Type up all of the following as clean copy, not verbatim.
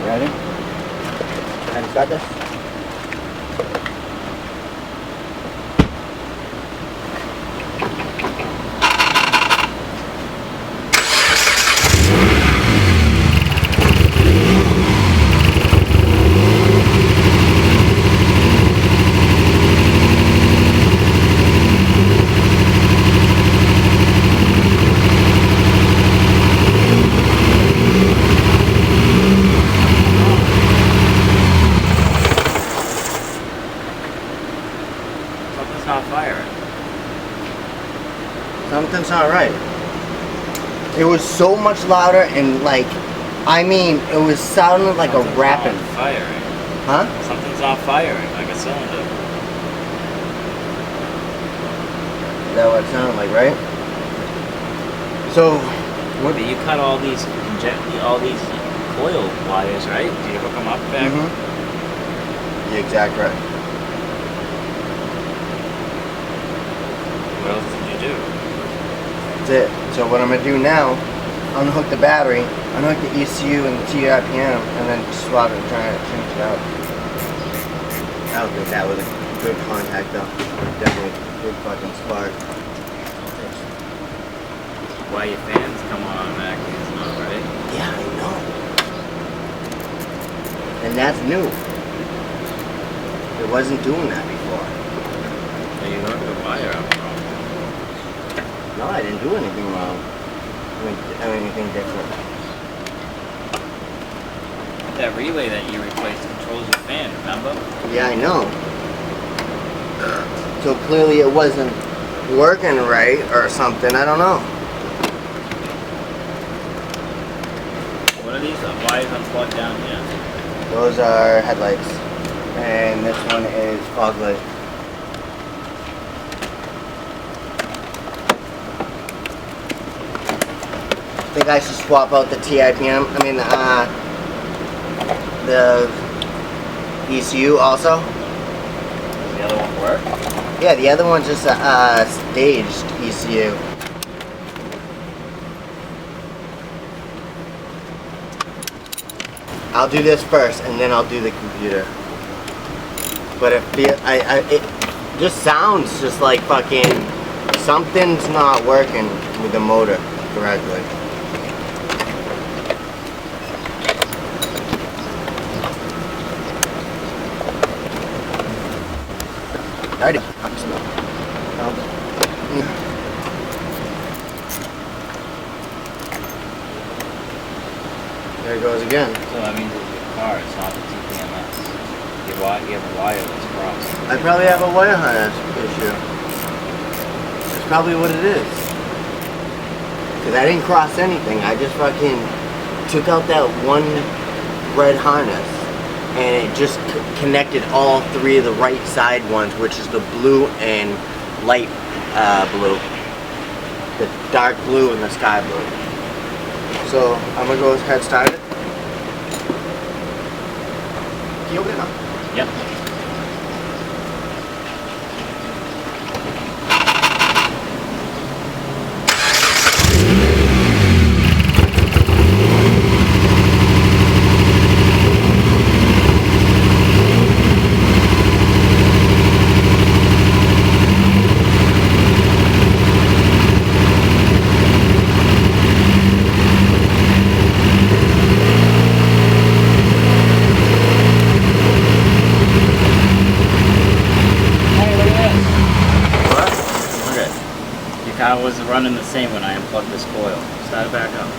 ready? And got this? Something's not right. It was so much louder and like, I mean, it was sounding like a rapping. Something's not firing. Huh? Something's not firing, like a cylinder. Is that what it sounded like, right? So, what? But you cut all these coil wires, right? Do you hook them up back? Mm-hmm. The exact right. What else did you do? That's it. So what I'm gonna do now, unhook the battery, unhook the ECU and the TIPM, and then swap it and try to change it out. I don't think that was a good contact though. Definitely a good fucking spark. Why your fans come on automatically is not right. Yeah, I know. And that's new. It wasn't doing that before. So you hooked the wire up wrong. No, I didn't do anything wrong. I mean, anything different. That relay that you replaced controls your fan, remember? Yeah, I know. So clearly it wasn't working right or something, I don't know. What are these wires unplugged down here? Those are headlights. And this one is fog light. I think I should swap out the TIPM, the ECU also. Does the other one work? Yeah, the other one's just a staged ECU. I'll do this first and then I'll do the computer. But it just sounds just like fucking something's not working with the motor correctly. Alrighty. There it goes again. So that means it's your car, it's not the TPMS. You have a wire that's crossed. I probably have a wire harness issue. That's probably what it is. Because I didn't cross anything. I just fucking took out that one red harness and it just connected all three of the right side ones, which is the blue and light blue. The dark blue and the sky blue. So I'm gonna go ahead and start it. Can you open it up? Yep. Car was running the same when I unplugged this coil. Start it back up.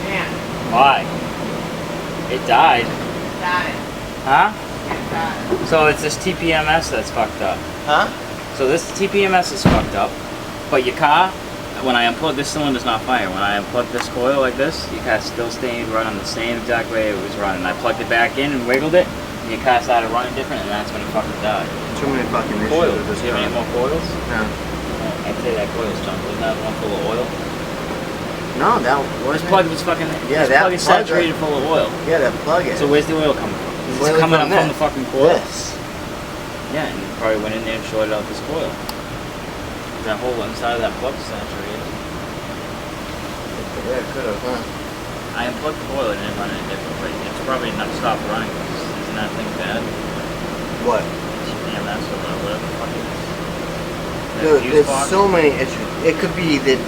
Man. Why? It died. It died. Huh? It died. So it's this TPMS that's fucked up. Huh? So this TPMS is fucked up, but your car, when I unplugged this cylinder's not firing. When I unplugged this coil like this, your car still stayed running the same exact way it was running. I plugged it back in and wiggled it, and your car started running different, and that's when it fucking died. Too many fucking issues Coils. with this Do you have any car. more coils? No. I'd say that coil's junk. Wasn't that one full of oil? No, that This wasn't. plug was fucking. Yeah, this that plug is plug- saturated full of oil. Yeah, that plug is. So where's the oil coming from? It's Oil coming up from from this. the fucking coil. This. Yeah, and you probably went in there and shorted out this coil. That whole inside of that plug is saturated. could have, huh? I unplugged the boiler and it run it a different way. It's probably not stopped running. Isn't that thing bad? What? EMS or whatever the fuck it is. That Dude, fuse there's box? so many issues. It could be that